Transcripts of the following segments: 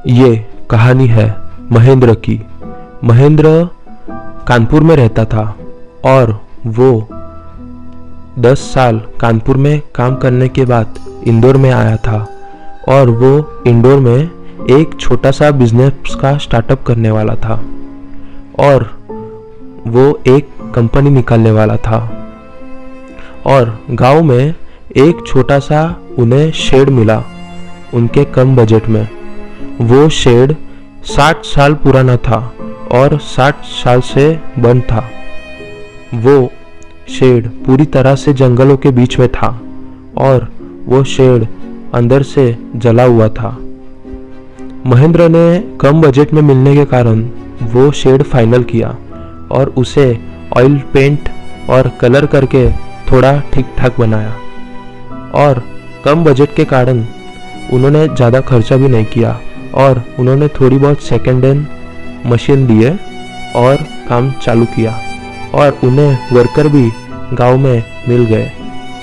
ये कहानी है महेंद्र की। महेंद्र कानपुर में रहता था और वो 10 साल कानपुर में काम करने के बाद इंदौर में आया था और वो इंदौर में एक छोटा सा बिजनेस का स्टार्टअप करने वाला था और वो एक कंपनी निकालने वाला था। और गांव में एक छोटा सा उन्हें शेड मिला उनके कम बजट में। वो शेड 60 साल पुराना था और 60 साल से बंद था। वो शेड पूरी तरह से जंगलों के बीच में था और वो शेड अंदर से जला हुआ था। महेंद्र ने कम बजट में मिलने के कारण वो शेड फाइनल किया और उसे ऑयल पेंट और कलर करके थोड़ा ठीक ठाक बनाया। और कम बजट के कारण उन्होंने ज़्यादा खर्चा भी नहीं किया और उन्होंने थोड़ी बहुत सेकेंड हैंड मशीन लिए और काम चालू किया। और उन्हें वर्कर भी गांव में मिल गए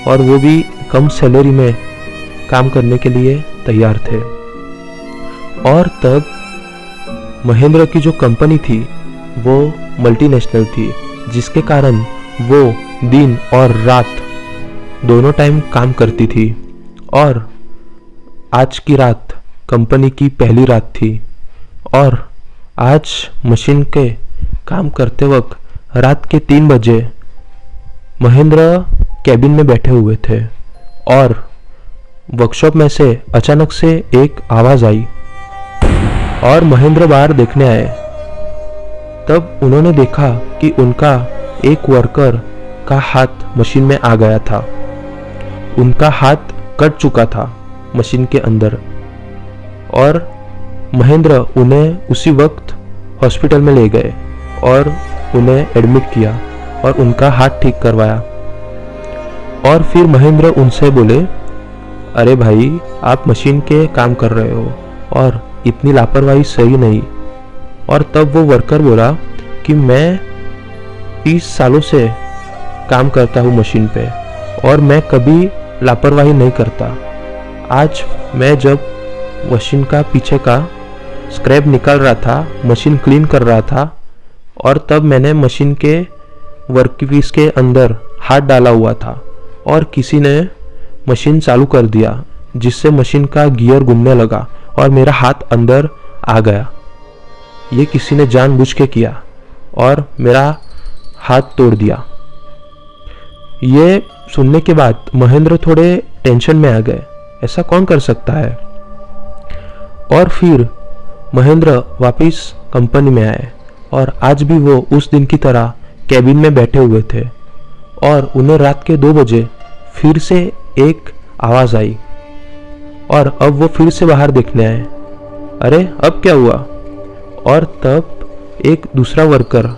और वो भी कम सैलरी में काम करने के लिए तैयार थे। और तब महेंद्र की जो कंपनी थी वो मल्टीनेशनल थी, जिसके कारण वो दिन और रात दोनों टाइम काम करती थी। और आज की रात कंपनी की पहली रात थी और आज मशीन के काम करते वक्त रात के 3 बजे महेंद्र कैबिन में बैठे हुए थे और वर्कशॉप में से अचानक से एक आवाज़ आई और महेंद्र बाहर देखने आए। तब उन्होंने देखा कि उनका एक वर्कर का हाथ मशीन में आ गया था। उनका हाथ कट चुका था मशीन के अंदर और महेंद्र उन्हें उसी वक्त हॉस्पिटल में ले गए और उन्हें एडमिट किया और उनका हाथ ठीक करवाया। और फिर महेंद्र उनसे बोले, अरे भाई, आप मशीन के काम कर रहे हो और इतनी लापरवाही सही नहीं। और तब वो वर्कर बोला कि मैं 30 सालों से काम करता हूँ मशीन पे और मैं कभी लापरवाही नहीं करता। आज मैं जब मशीन का पीछे का स्क्रैप निकाल रहा था, मशीन क्लीन कर रहा था और तब मैंने मशीन के वर्कपीस के अंदर हाथ डाला हुआ था और किसी ने मशीन चालू कर दिया, जिससे मशीन का गियर घूमने लगा और मेरा हाथ अंदर आ गया। ये किसी ने जानबूझ के किया और मेरा हाथ तोड़ दिया। ये सुनने के बाद महेंद्र थोड़े टेंशन में आ गए, ऐसा कौन कर सकता है। और फिर महेंद्र वापस कंपनी में आए और आज भी वो उस दिन की तरह कैबिन में बैठे हुए थे और उन्हें रात के 2 बजे फिर से एक आवाज़ आई और अब वो फिर से बाहर देखने आए। अरे अब क्या हुआ। और तब एक दूसरा वर्कर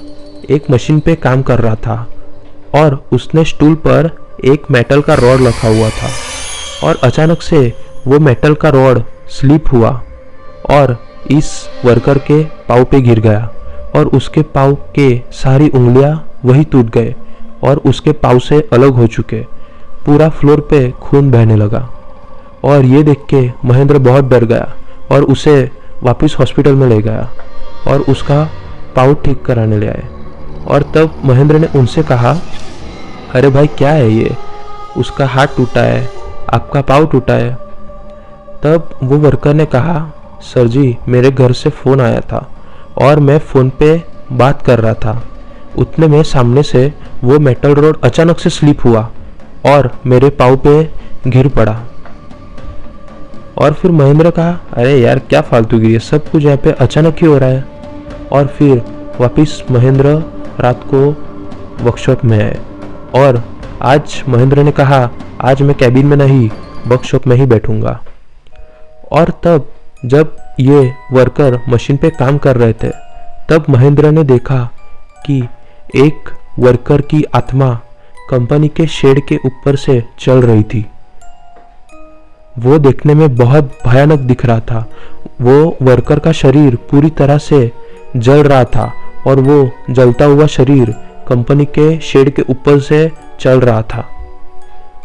एक मशीन पे काम कर रहा था और उसने स्टूल पर एक मेटल का रॉड रखा हुआ था और अचानक से वो मेटल का रॉड स्लिप हुआ और इस वर्कर के पाँव पे गिर गया और उसके पाँव के सारी उंगलियां वही टूट गए और उसके पाँव से अलग हो चुके। पूरा फ्लोर पे खून बहने लगा और ये देख के महेंद्र बहुत डर गया और उसे वापस हॉस्पिटल में ले गया और उसका पाँव ठीक कराने ले आए। और तब महेंद्र ने उनसे कहा, अरे भाई, क्या है ये, उसका हाथ टूटा है, आपका पाँव टूटा है। तब वो वर्कर ने कहा, सर जी, मेरे घर से फ़ोन आया था और मैं फ़ोन पे बात कर रहा था। उतने में सामने से वो मेटल रॉड अचानक से स्लिप हुआ और मेरे पाँव पे गिर पड़ा। और फिर महेंद्र कहा, अरे यार, क्या फालतूगिरी है, सब कुछ यहाँ पे अचानक ही हो रहा है। और फिर वापस महेंद्र रात को वर्कशॉप में आए और आज महेंद्र ने कहा, आज मैं कैबिन में नहीं, वर्कशॉप में ही बैठूंगा। और तब जब ये वर्कर मशीन पे काम कर रहे थे तब महेंद्र ने देखा कि एक वर्कर की आत्मा कंपनी के शेड के ऊपर से चल रही थी। वो देखने में बहुत भयानक दिख रहा था। वो वर्कर का शरीर पूरी तरह से जल रहा था और वो जलता हुआ शरीर कंपनी के शेड के ऊपर से चल रहा था।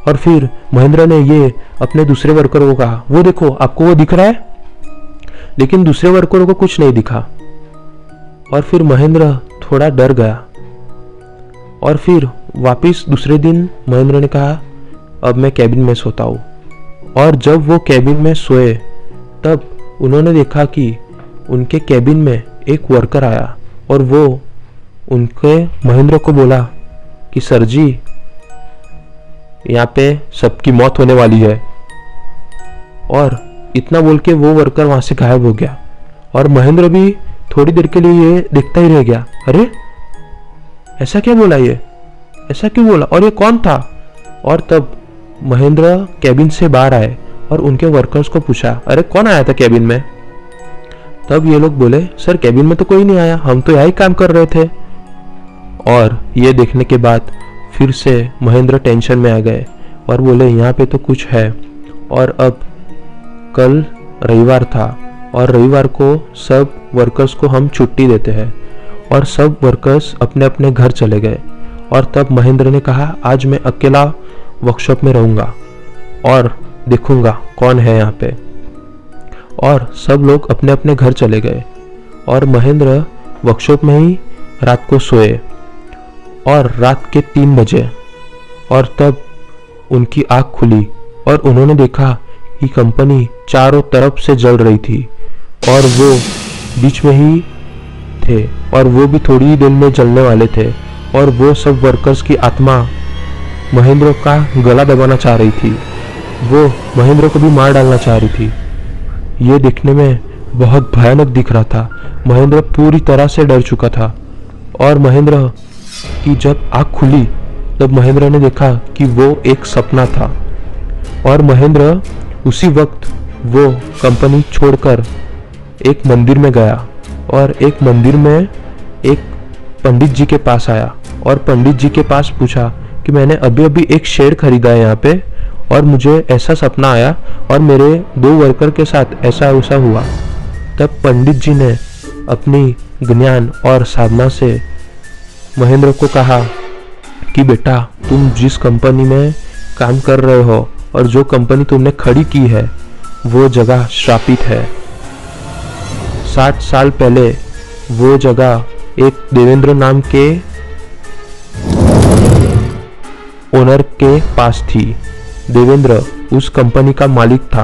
और फिर महेंद्र ने ये अपने दूसरे वर्कर को कहा, वो देखो, आपको वो दिख रहा है। लेकिन दूसरे वर्करों को कुछ नहीं दिखा। और फिर महेंद्र थोड़ा डर गया। और फिर वापस दूसरे दिन महेंद्र ने कहा अब मैं कैबिन में सोता हूँ। और जब वो कैबिन में सोए तब उन्होंने देखा कि उनके कैबिन में एक वर्कर आया और वो उनके महेंद्र को बोला कि सर जी, यहाँ पे सबकी मौत होने वाली है। और इतना बोल के वो वर्कर वहां से गायब हो गया। और महेंद्र भी थोड़ी देर के लिए ये देखता ही रह गया, अरे ऐसा क्या बोला, ये ऐसा क्यों बोला, और ये कौन था। और तब महेंद्र कैबिन से बाहर आए और उनके वर्कर्स को पूछा, अरे कौन आया था कैबिन में। तब ये लोग बोले, सर कैबिन में तो कोई नहीं आया, हम तो यही काम कर रहे थे। और ये देखने के बाद फिर से महेंद्र टेंशन में आ गए और बोले यहाँ पे तो कुछ है। और अब कल रविवार था और रविवार को सब वर्कर्स को हम छुट्टी देते हैं और सब वर्कर्स अपने अपने घर चले गए। और तब महेंद्र ने कहा आज मैं अकेला वर्कशॉप में रहूँगा और देखूँगा कौन है यहाँ पे। और सब लोग अपने अपने घर चले गए और महेंद्र वर्कशॉप में ही रात को सोए। और रात के 3 बजे और तब उनकी आँख खुली और उन्होंने देखा कि कंपनी चारों तरफ से जल रही थी और वो बीच में ही थे और वो भी थोड़ी ही देर में जलने वाले थे। और वो सब वर्कर्स की आत्मा महेंद्र का गला दबाना चाह रही थी, वो महेंद्र को भी मार डालना चाह रही थी। ये दिखने में बहुत भयानक दिख रहा था। महेंद्र पूरी तरह से डर चुका था। और महेंद्र की जब आँख खुली तब महेंद्र ने देखा कि वो एक सपना था। और महेंद्र उसी वक्त वो कंपनी छोड़कर एक मंदिर में गया और एक मंदिर में एक पंडित जी के पास आया और पंडित जी के पास पूछा कि मैंने अभी अभी एक शेड खरीदा है यहाँ पे और मुझे ऐसा सपना आया और मेरे 2 वर्कर के साथ ऐसा ऐसा हुआ। तब पंडित जी ने अपनी ज्ञान और साधना से महेंद्र को कहा कि बेटा तुम जिस कंपनी में काम कर रहे हो और जो कंपनी तुमने खड़ी की है वो जगह श्रापित है। 60 साल पहले वो जगह एक देवेंद्र नाम के ओनर के पास थी। देवेंद्र उस कंपनी का मालिक था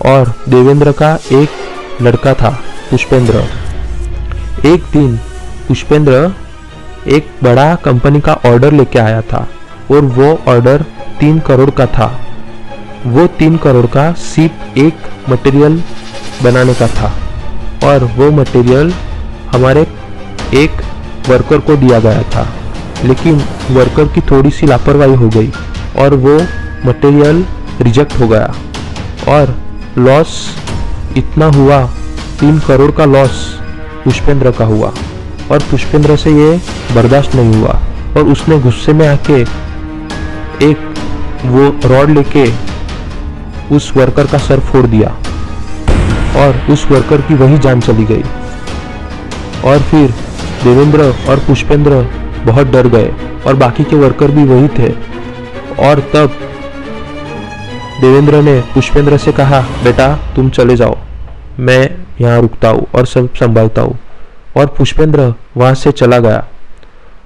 और देवेंद्र का एक लड़का था पुष्पेंद्र। एक दिन पुष्पेंद्र एक बड़ा कंपनी का ऑर्डर लेके आया था और वो ऑर्डर 3 करोड़ का था। वो 3 करोड़ का सिर्फ एक मटेरियल बनाने का था और वो मटेरियल हमारे एक वर्कर को दिया गया था। लेकिन वर्कर की थोड़ी सी लापरवाही हो गई और वो मटेरियल रिजेक्ट हो गया और लॉस इतना हुआ, 3 करोड़ का लॉस पुष्पेंद्र का हुआ। और पुष्पेंद्र से ये बर्दाश्त नहीं हुआ और उसने गुस्से में आके एक वो रॉड लेके उस वर्कर का सर फोड़ दिया और उस वर्कर की वही जान चली गई। और फिर देवेंद्र और पुष्पेंद्र बहुत डर गए और बाकी के वर्कर भी वही थे। और तब देवेंद्र ने पुष्पेंद्र से कहा, बेटा तुम चले जाओ, मैं यहाँ रुकता हूँ और सब संभालता हूँ। और पुष्पेंद्र वहाँ से चला गया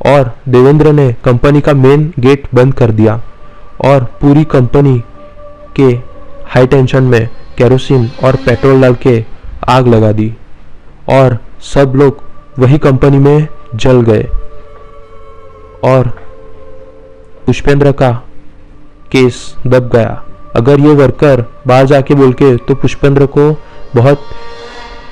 और देवेंद्र ने कंपनी का मेन गेट बंद कर दिया और पूरी कंपनी के हाई टेंशन में केरोसिन और पेट्रोल डाल के आग लगा दी और सब लोग वही कंपनी में जल गए। और पुष्पेंद्र का केस दब गया। अगर ये वर्कर बाहर जाके बोल के तो पुष्पेंद्र को बहुत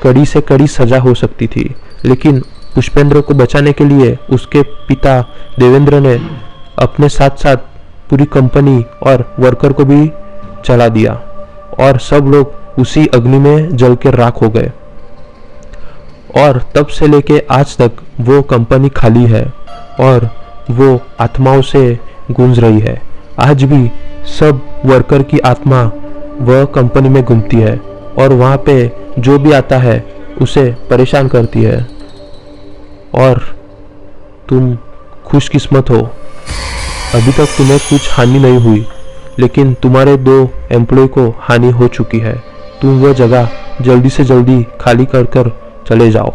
कड़ी से कड़ी सजा हो सकती थी। लेकिन पुष्पेंद्र को बचाने के लिए उसके पिता देवेंद्र ने अपने साथ साथ पूरी कंपनी और वर्कर को भी जला दिया और सब लोग उसी अग्नि में जल के राख हो गए। और तब से लेके आज तक वो कंपनी खाली है और वो आत्माओं से गूंज रही है। आज भी सब वर्कर की आत्मा वह कंपनी में घूमती है और वहाँ पे जो भी आता है उसे परेशान करती है। और तुम खुशकिस्मत हो, अभी तक तुम्हें कुछ हानि नहीं हुई, लेकिन तुम्हारे 2 एम्प्लॉय को हानि हो चुकी है। तुम वह जगह जल्दी से जल्दी खाली कर कर चले जाओ।